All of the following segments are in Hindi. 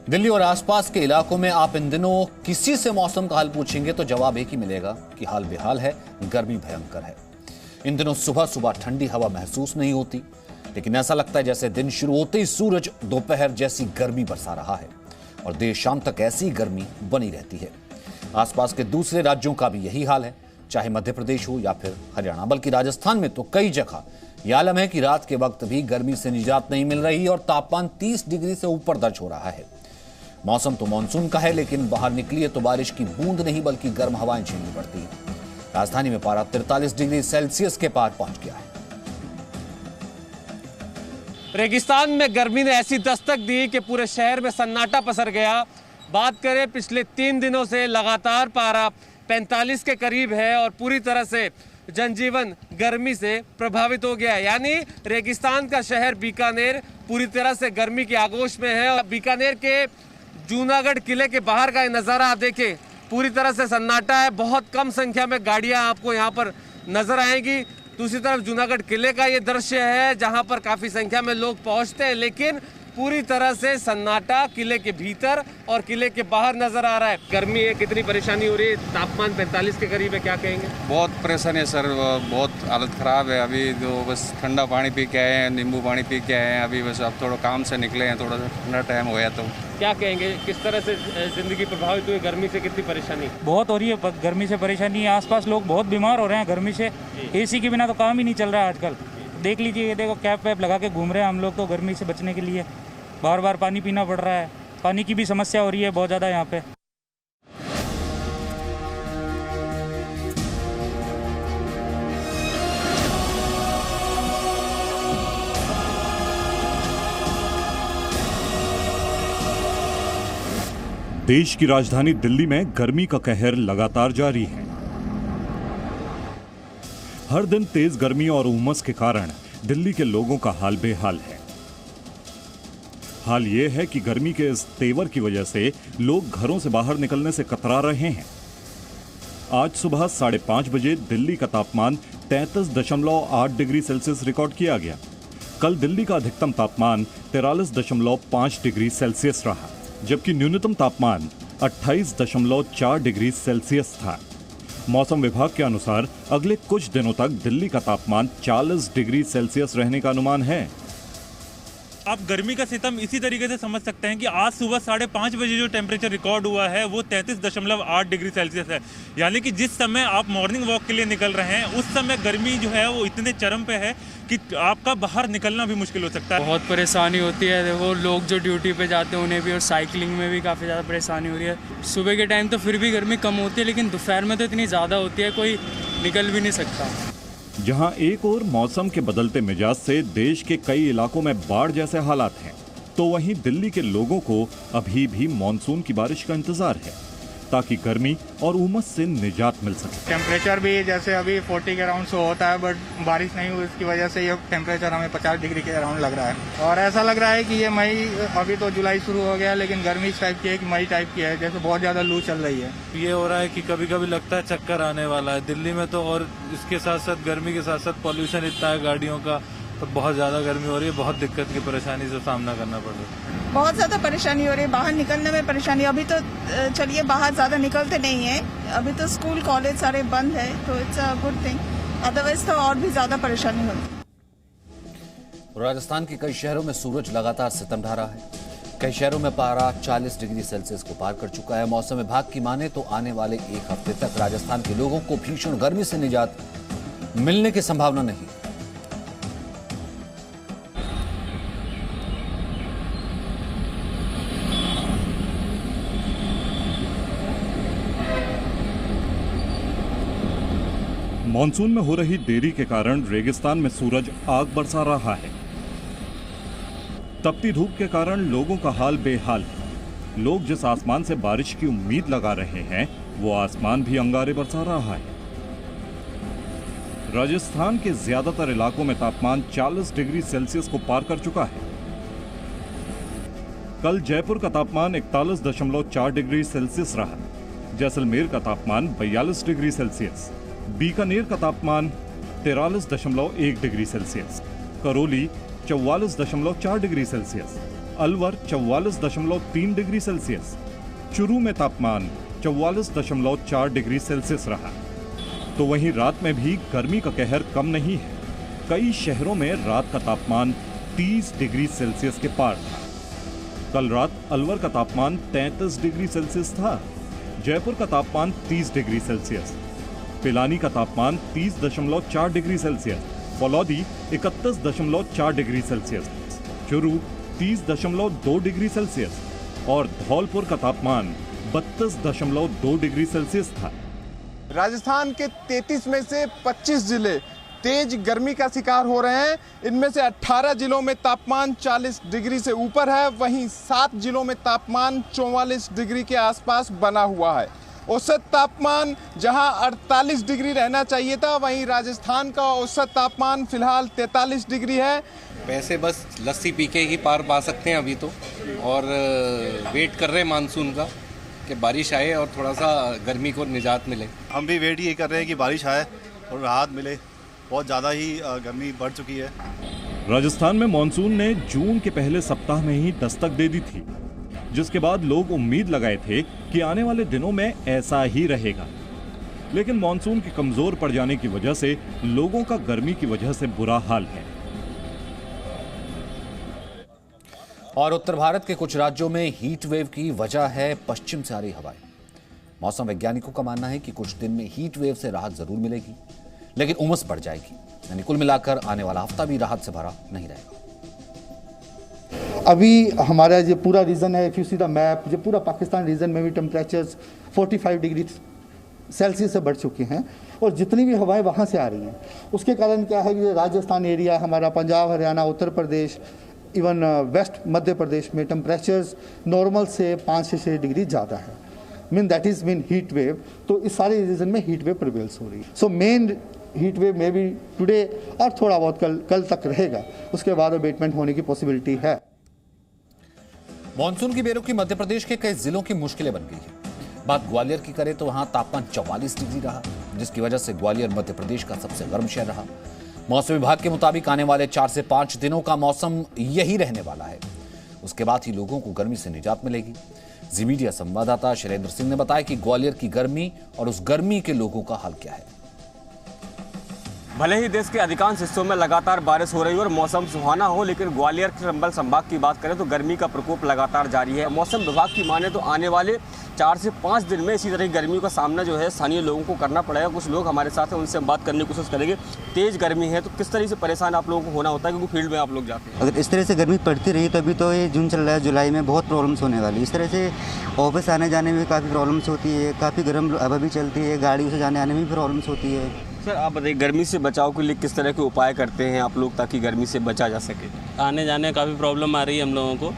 दिल्ली और आसपास के इलाकों में आप इन दिनों किसी से मौसम का हाल पूछेंगे तो जवाब एक ही मिलेगा कि हाल बेहाल है, गर्मी भयंकर है। इन दिनों सुबह सुबह ठंडी हवा महसूस नहीं होती, लेकिन ऐसा लगता है जैसे दिन शुरू होते ही सूरज दोपहर जैसी गर्मी बरसा रहा है और देर शाम तक ऐसी गर्मी बनी रहती है। आसपास के दूसरे राज्यों का भी यही हाल है, चाहे मध्य प्रदेश हो या फिर हरियाणा, बल्कि राजस्थान में तो कई जगह यह आलम है कि रात के वक्त भी गर्मी से निजात नहीं मिल रही और तापमान 30 डिग्री से ऊपर दर्ज हो रहा है। मौसम तो मानसून का है, लेकिन बाहर निकलिए तो बारिश की बूंद नहीं बल्कि गर्म हवाएं झेलनी पड़ती है। राजधानी में पारा 43 डिग्री सेल्सियस के पार पहुंच गया है। रेगिस्तान में गर्मी ने ऐसी दस्तक दी कि पूरे शहर में सन्नाटा पसर गया। बात करें पिछले 3 दिनों से लगातार पारा 45 के करीब है और पूरी तरह से जनजीवन गर्मी से प्रभावित हो गया है। यानी रेगिस्तान का शहर बीकानेर पूरी तरह से गर्मी की आगोश में है। और बीकानेर के जूनागढ़ किले के बाहर का ये नज़ारा आप देखें, पूरी तरह से सन्नाटा है। बहुत कम संख्या में गाड़ियां आपको यहाँ पर नजर आएंगी। दूसरी तरफ जूनागढ़ किले का ये दृश्य है जहां पर काफी संख्या में लोग पहुंचते हैं, लेकिन पूरी तरह से सन्नाटा किले के भीतर और किले के बाहर नजर आ रहा है। गर्मी है, कितनी परेशानी हो रही है? तापमान 45 के करीब है, क्या कहेंगे? बहुत परेशानी है सर, बहुत हालत ख़राब है। अभी तो बस ठंडा पानी पी के आए हैं, नींबू पानी पी के आए हैं। अभी बस अब थोड़ा काम से निकले हैं, थोड़ा सा ठंडा टाइम हो गया। तो क्या कहेंगे, किस तरह से जिंदगी प्रभावित हुई? गर्मी से कितनी परेशानी? बहुत हो रही है, गर्मी से परेशानी है। आसपास लोग बहुत बीमार हो रहे हैं गर्मी से। एसी के बिना तो काम ही नहीं चल रहा है आजकल। देख लीजिए, ये देखो कैप वैप लगा के घूम रहे हैं हम लोग तो गर्मी से बचने के लिए। बार बार पानी पीना पड़ रहा है, पानी की भी समस्या हो रही है बहुत ज़्यादा यहाँ पे। देश की राजधानी दिल्ली में गर्मी का कहर लगातार जारी है। हर दिन तेज गर्मी और उमस के कारण दिल्ली के लोगों का हाल बेहाल है। हाल ये है कि गर्मी के इस तेवर की वजह से लोग घरों से बाहर निकलने से कतरा रहे हैं। आज सुबह 5:30 बजे दिल्ली का तापमान 33.8 डिग्री सेल्सियस रिकॉर्ड किया गया। कल दिल्ली का अधिकतम तापमान 43.5 डिग्री सेल्सियस रहा, जबकि न्यूनतम तापमान 28.4 डिग्री सेल्सियस था। मौसम विभाग के अनुसार अगले कुछ दिनों तक दिल्ली का तापमान 40 डिग्री सेल्सियस रहने का अनुमान है। आप गर्मी का सितम इसी तरीके से समझ सकते हैं कि आज सुबह 5:30 बजे जो टेम्परेचर रिकॉर्ड हुआ है वो 33.8 डिग्री सेल्सियस है। यानी कि जिस समय आप मॉर्निंग वॉक के लिए निकल रहे हैं उस समय गर्मी जो है वो इतने चरम पे है कि आपका बाहर निकलना भी मुश्किल हो सकता है। बहुत परेशानी होती है। देखो, लोग जो ड्यूटी पे जाते हैं उन्हें भी, और साइकिलिंग में भी काफ़ी ज़्यादा परेशानी हो रही है। सुबह के टाइम तो फिर भी गर्मी कम होती है, लेकिन दोपहर में तो इतनी ज़्यादा होती है कोई निकल भी नहीं सकता। जहां एक और मौसम के बदलते मिजाज से देश के कई इलाकों में बाढ़ जैसे हालात हैं, तो वहीं दिल्ली के लोगों को अभी भी मानसून की बारिश का इंतजार है ताकि गर्मी और उमस से निजात मिल सके। टेम्परेचर भी जैसे अभी 40 के अराउंड शो होता है, बट बारिश नहीं हुई, इसकी वजह से ये टेम्परेचर हमें 50 डिग्री के अराउंड लग रहा है। और ऐसा लग रहा है कि ये मई, अभी तो जुलाई शुरू हो गया, लेकिन गर्मी इस टाइप की है कि मई टाइप की है, जैसे बहुत ज़्यादा लू चल रही है। ये हो रहा है कि कभी कभी लगता है चक्कर आने वाला है दिल्ली में तो। और इसके साथ साथ गर्मी के साथ साथ पॉल्यूशन इतना है गाड़ियों का, तो बहुत ज़्यादा गर्मी हो रही है। बहुत दिक्कत की परेशानी से सामना करना पड़ रहा है। बहुत ज़्यादा परेशानी हो रही है, बाहर निकलने में परेशानी। अभी तो चलिए बाहर ज़्यादा निकलते नहीं है, अभी तो स्कूल कॉलेज सारे बंद है, तो it's a good thing. Otherwise तो और भी ज़्यादा परेशानी होती। राजस्थान के कई शहरों में सूरज लगातार सितम ढा रहा है। कई शहरों में पारा 40 डिग्री सेल्सियस को पार कर चुका है। मौसम विभाग की माने तो आने वाले एक हफ्ते तक राजस्थान के लोगों को भीषण गर्मी से निजात मिलने की संभावना नहीं। मानसून में हो रही देरी के कारण रेगिस्तान में सूरज आग बरसा रहा है। तपती धूप के कारण लोगों का हाल बेहाल है। लोग जिस आसमान से बारिश की उम्मीद लगा रहे हैं वो आसमान भी अंगारे बरसा रहा है। राजस्थान के ज्यादातर इलाकों में तापमान 40 डिग्री सेल्सियस को पार कर चुका है। कल जयपुर का तापमान 41.4 डिग्री सेल्सियस रहा। जैसलमेर का तापमान 42 डिग्री सेल्सियस, बीकानेर का तापमान 43.1 degree Celsius, Karauli 44.4 degree Celsius, Alwar 44.3 degree Celsius, Churu में तापमान 44.4 डिग्री सेल्सियस रहा। तो वहीं रात में भी गर्मी का कहर कम नहीं है। कई शहरों में रात का तापमान 30 डिग्री सेल्सियस के पार था। कल रात अलवर का तापमान 33 डिग्री सेल्सियस था, जयपुर का तापमान 30 डिग्री सेल्सियस, पिलानी का तापमान 30.4 degree Celsius, Phalodi 31.4 degree Celsius, Churu 30.2 degree Celsius और धौलपुर का तापमान 32.2 डिग्री सेल्सियस था। राजस्थान के 33 में से 25 जिले तेज गर्मी का शिकार हो रहे हैं। इनमें से 18 जिलों में तापमान 40 डिग्री से ऊपर है, वहीं 7 जिलों में तापमान 44 डिग्री के आसपास बना हुआ है। औसत तापमान जहां 48 डिग्री रहना चाहिए था, वहीं राजस्थान का औसत तापमान फिलहाल 43 डिग्री है। वैसे बस लस्सी पी के ही पार पा सकते हैं अभी तो, और वेट कर रहे हैं मानसून का कि बारिश आए और थोड़ा सा गर्मी को निजात मिले। हम भी वेट ये कर रहे हैं कि बारिश आए और राहत मिले। बहुत ज़्यादा ही गर्मी बढ़ चुकी है। राजस्थान में मॉनसून ने जून के पहले सप्ताह में ही दस्तक दे दी थी, जिसके बाद लोग उम्मीद लगाए थे कि आने वाले दिनों में ऐसा ही रहेगा। लेकिन मॉनसून के कमजोर पड़ जाने की वजह से लोगों का गर्मी की वजह से बुरा हाल है। और उत्तर भारत के कुछ राज्यों में हीट वेव की वजह है पश्चिम से आ रही हवाएं। मौसम वैज्ञानिकों का मानना है कि कुछ दिन में हीट वेव से राहत जरूर मिलेगी, लेकिन उमस बढ़ जाएगी। यानी कुल मिलाकर आने वाला हफ्ता भी राहत से भरा नहीं रहेगा। अभी हमारा जो पूरा रीजन है, if you see the map, जो पूरा पाकिस्तान रीजन में भी टेम्परेचर्स 45 डिग्री सेल्सियस से बढ़ चुके हैं और जितनी भी हवाएं वहाँ से आ रही हैं, उसके कारण क्या है कि राजस्थान एरिया, हमारा पंजाब, हरियाणा, उत्तर प्रदेश, इवन वेस्ट मध्य प्रदेश में टेम्परेचर्स नॉर्मल से 5 से 6 डिग्री ज़्यादा है। Mean that is mean heat wave. तो इस सारे रीजन में हीट वेव प्रिवेल्स हो रही है। सो मेन हीट वेव में भी टुडे और थोड़ा बहुत कल तक रहेगा, उसके बाद अबेटमेंट होने की पॉसिबिलिटी है। मॉनसून की बेरुखी मध्य प्रदेश के कई जिलों की मुश्किलें बन गई है। बात ग्वालियर की करें तो वहां तापमान 44 डिग्री रहा, जिसकी वजह से ग्वालियर मध्य प्रदेश का सबसे गर्म शहर रहा। मौसम विभाग के मुताबिक आने वाले 4 से 5 दिनों का मौसम यही रहने वाला है। उसके बाद ही लोगों को गर्मी से निजात मिलेगी। जी मीडिया संवाददाता शैलेंद्र सिंह ने बताया कि ग्वालियर की गर्मी और उस गर्मी के लोगों का हाल क्या है। भले ही देश के अधिकांश हिस्सों में लगातार बारिश हो रही है और मौसम सुहाना हो, लेकिन ग्वालियर के चंबल संभाग की बात करें तो गर्मी का प्रकोप लगातार जारी है। मौसम विभाग की माने तो आने वाले 4 से 5 दिन में इसी तरह की गर्मी का सामना जो है स्थानीय लोगों को करना पड़ेगा। कुछ लोग हमारे साथ हैं, उनसे हम बात करने की कोशिश करेंगे। तेज गर्मी है तो किस तरह से परेशान आप लोगों को होना होता है, क्योंकि फील्ड में आप लोग जाते हैं। अगर इस तरह से गर्मी पड़ती रही तो अभी तो ये जून चल रहा है, जुलाई में बहुत प्रॉब्लम्स होने वाली। इस तरह से ऑफिस आने जाने में काफ़ी प्रॉब्लम्स होती है, काफ़ी गर्म हवा भी चलती है, गाड़ियों से जाने आने में भी प्रॉब्लम्स होती है। सर आप बताइए, गर्मी से बचाव के लिए किस तरह के उपाय करते हैं आप लोग ताकि गर्मी से बचा जा सके? आने जाने काफ़ी प्रॉब्लम आ रही है हम लोगों को।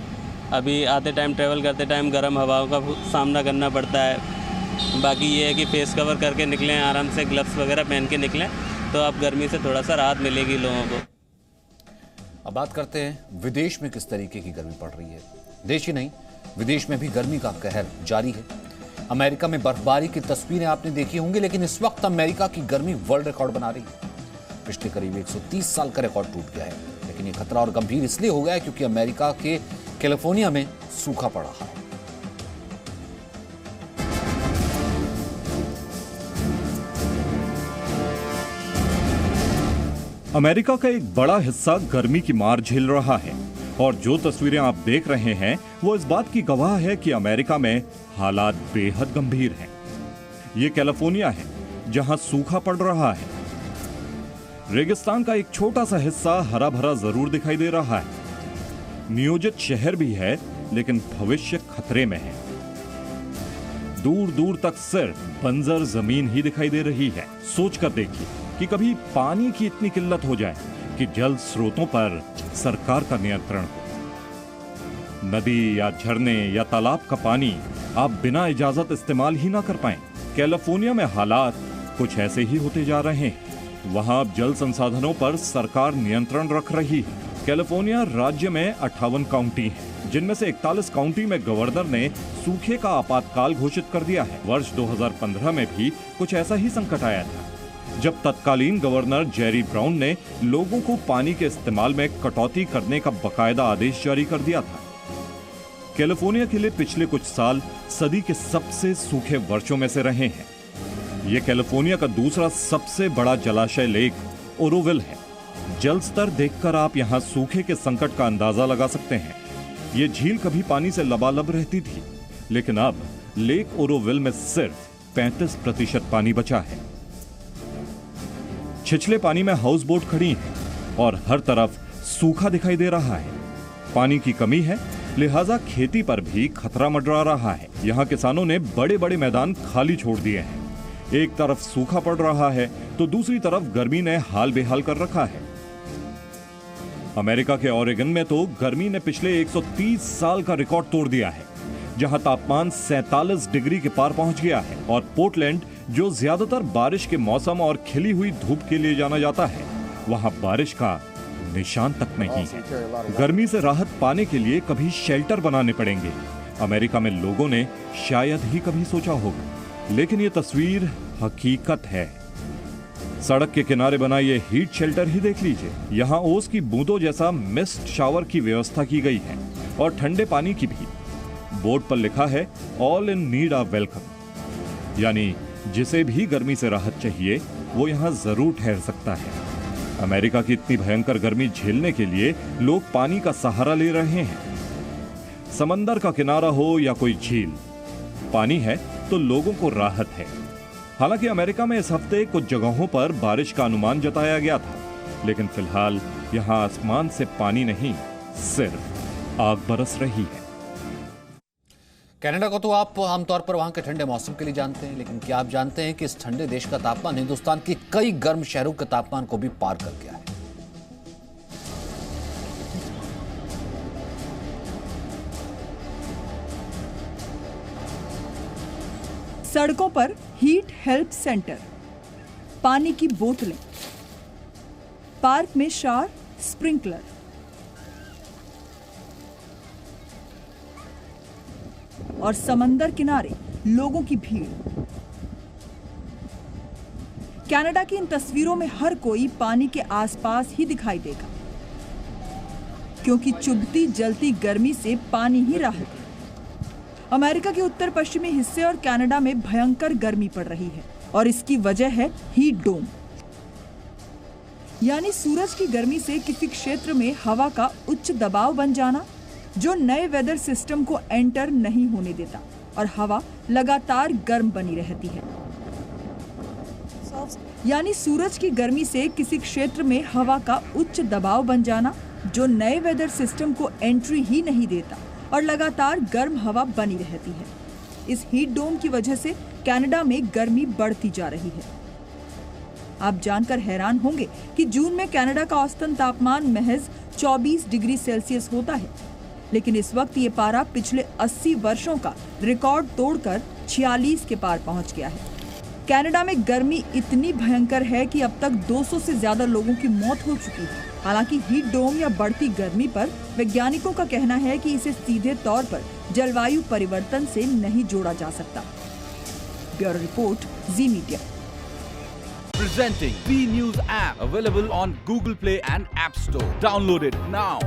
अभी आते टाइम, ट्रैवल करते टाइम गर्म हवाओं का सामना करना पड़ता है। बाकी ये है कि फेस कवर करके निकलें, आराम से ग्लव्स वगैरह पहन के निकलें, तो आप गर्मी से थोड़ा सा राहत मिलेगी लोगों को। अब बात करते हैं विदेश में किस तरीके की गर्मी पड़ रही है। देश ही नहीं, विदेश में भी गर्मी का कहर जारी है। अमेरिका में बर्फबारी की तस्वीरें आपने देखी होंगी, लेकिन इस वक्त अमेरिका की गर्मी वर्ल्ड रिकॉर्ड बना रही है। पिछले करीब 130 साल का रिकॉर्ड टूट गया है। लेकिन ये खतरा और गंभीर इसलिए हो गया है क्योंकि अमेरिका के कैलिफोर्निया में सूखा पड़ रहा है। अमेरिका का एक बड़ा हिस्सा गर्मी की मार झेल रहा है और जो तस्वीरें आप देख रहे हैं वो इस बात की गवाह है कि अमेरिका में हालात बेहद गंभीर हैं। ये कैलिफोर्निया है जहां सूखा पड़ रहा है। रेगिस्तान का एक छोटा सा हिस्सा हरा भरा जरूर दिखाई दे रहा है। नियोजित शहर भी है, लेकिन भविष्य खतरे में है। दूर दूर तक सिर्फ बंजर जमीन ही दिखाई दे रही है। सोचकर देखिए कि कभी पानी की इतनी किल्लत हो जाए कि जल स्रोतों पर सरकार का नियंत्रण हो। नदी या झरने या तालाब का पानी आप बिना इजाजत इस्तेमाल ही ना कर पाएं। कैलिफोर्निया में हालात कुछ ऐसे ही होते जा रहे हैं। वहां अब जल संसाधनों पर सरकार नियंत्रण रख रही है। कैलिफोर्निया राज्य में 58 काउंटी हैं, जिनमें से 41 काउंटी में गवर्नर ने सूखे का आपातकाल घोषित कर दिया है। वर्ष 2015 में भी कुछ ऐसा ही संकट आया था, जब तत्कालीन गवर्नर जेरी ब्राउन ने लोगों को पानी के इस्तेमाल में कटौती करने का बकायदा आदेश जारी कर दिया था। कैलिफोर्निया के लिए पिछले कुछ साल सदी के सबसे सूखे वर्षों में से रहे हैं। यह कैलिफोर्निया का दूसरा सबसे बड़ा जलाशय लेक ओरोविल है। जल स्तर देखकर आप यहां सूखे के संकट का अंदाजा लगा सकते हैं। यह झील कभी पानी से लबालब रहती थी, लेकिन अब लेक ओरोविल में सिर्फ 35% पानी बचा है। छिछले पानी में हाउस बोट खड़ी हैं और हर तरफ सूखा दिखाई दे रहा है। पानी की कमी है, लिहाजा खेती पर भी खतरा मंडरा रहा है। यहाँ किसानों ने बड़े बड़े मैदान खाली छोड़ दिए हैं। एक तरफ सूखा पड़ रहा है तो दूसरी तरफ गर्मी ने हाल बेहाल कर रखा है। अमेरिका के ओरेगन में तो गर्मी ने पिछले 130 साल का रिकॉर्ड तोड़ दिया है, जहां तापमान 47 डिग्री के पार पहुंच गया है। और पोर्टलैंड, जो ज्यादातर बारिश के मौसम और खिली हुई धूप के लिए जाना जाता है, वहां बारिश का निशान तक नहीं है। गर्मी से राहत पाने के लिए कभी शेल्टर बनाने पड़ेंगे। अमेरिका में लोगों ने शायद ही कभी सोचा होगा, लेकिन ये तस्वीर हकीकत है। सड़क के किनारे बना ये हीट शेल्टर ही देख लीजिए। यहाँ ओस की बूंदों जैसा मिस्ट शावर की व्यवस्था की गई है और ठंडे पानी की भी। बोर्ड पर लिखा है all in need are welcome, यानी जिसे भी गर्मी से राहत चाहिए वो यहाँ जरूर ठहर सकता है। अमेरिका की इतनी भयंकर गर्मी झेलने के लिए लोग पानी का सहारा ले रहे हैं। समंदर का किनारा हो या कोई झील, पानी है तो लोगों को राहत है। हालांकि अमेरिका में इस हफ्ते कुछ जगहों पर बारिश का अनुमान जताया गया था, लेकिन फिलहाल यहां आसमान से पानी नहीं, सिर्फ आग बरस रही है। कनाडा को तो आप आमतौर पर वहां के ठंडे मौसम के लिए जानते हैं, लेकिन क्या आप जानते हैं कि इस ठंडे देश का तापमान हिंदुस्तान के कई गर्म शहरों के तापमान को भी पार कर गया है। सड़कों पर हीट हेल्प सेंटर, पानी की बोतलें, पार्क में शावर, स्प्रिंकलर, और समंदर किनारे लोगों की भीड़। कनाडा की इन तस्वीरों में हर कोई पानी के आसपास ही दिखाई देगा, क्योंकि चुभती जलती गर्मी से पानी ही राहत है। अमेरिका के उत्तर पश्चिमी हिस्से और कनाडा में भयंकर गर्मी पड़ रही है और इसकी वजह है हीट डोम, यानी सूरज की गर्मी से किसी क्षेत्र में हवा का उच्च दबाव बन जाना, जो नए वेदर सिस्टम को एंटर नहीं होने देता और हवा लगातार गर्म बनी रहती है। यानी सूरज की गर्मी से किसी क्षेत्र में हवा का उच्च दबाव बन जाना, जो नए वेदर सिस्टम को एंट्री ही नहीं देता और लगातार गर्म हवा बनी रहती है। इस हीट डोम की वजह से कनाडा में गर्मी बढ़ती जा रही है। आप जानकर हैरान होंगे कि जून में कनाडा का औसतन तापमान महज 24 डिग्री सेल्सियस होता है, लेकिन इस वक्त ये पारा पिछले 80 वर्षों का रिकॉर्ड तोड़कर 46 के पार पहुंच गया है। कनाडा में गर्मी इतनी भयंकर है कि अब तक 200 से ज्यादा लोगों की मौत हो चुकी है। हालांकि हीट डोम या बढ़ती गर्मी पर वैज्ञानिकों का कहना है कि इसे सीधे तौर पर जलवायु परिवर्तन से नहीं जोड़ा जा सकता। Bureau report, ji media. Presenting B News app, available on Google Play and App Store. Download it now.